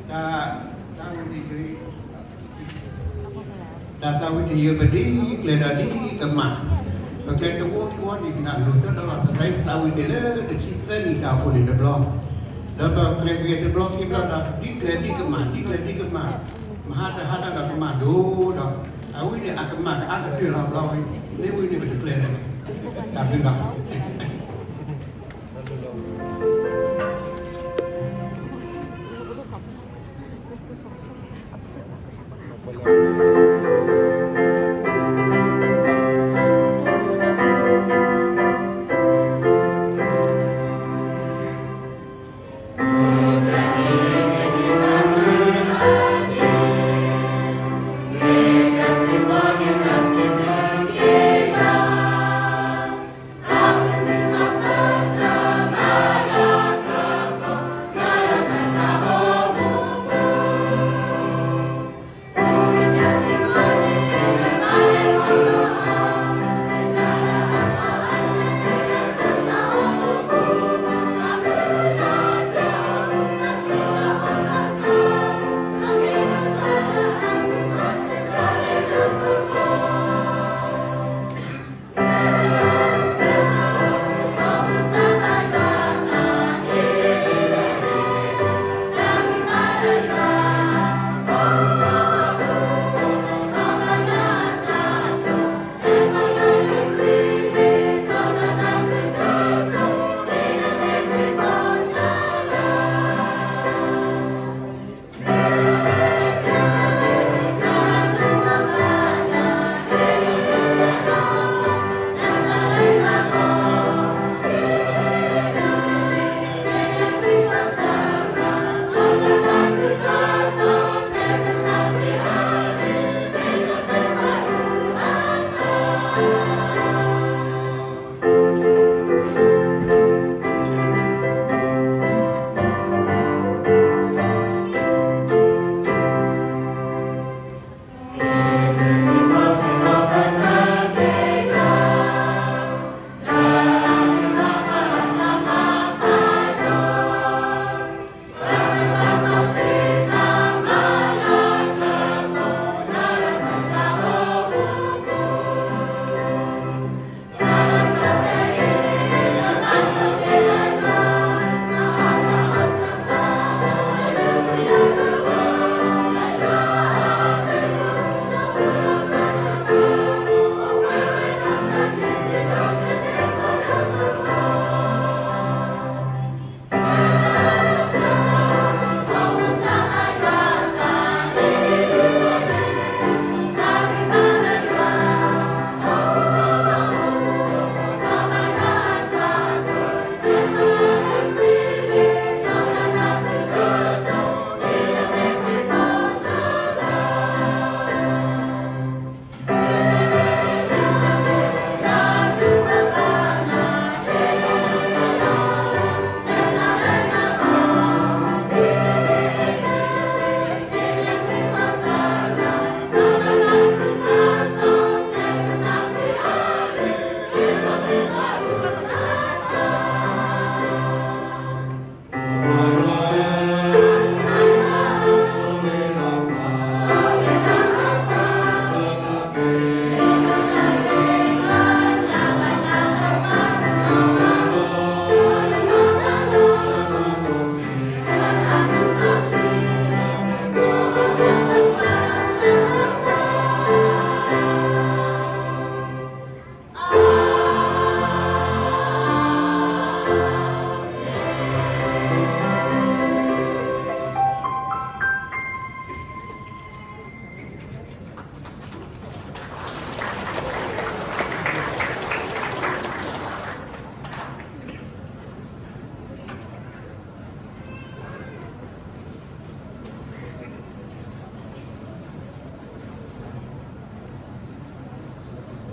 Dasar video berdiri, keledai kemak. Keledai kuat di nak lucu dalam saya sawi dia tercipta ni kau pun di blog. Dapat keledai di blog kita dah di keledai kemak. Mahata dah kemak do dah. Awi ni kemak ada di dalam blog. Ni ini betul keledai. Tapi dah.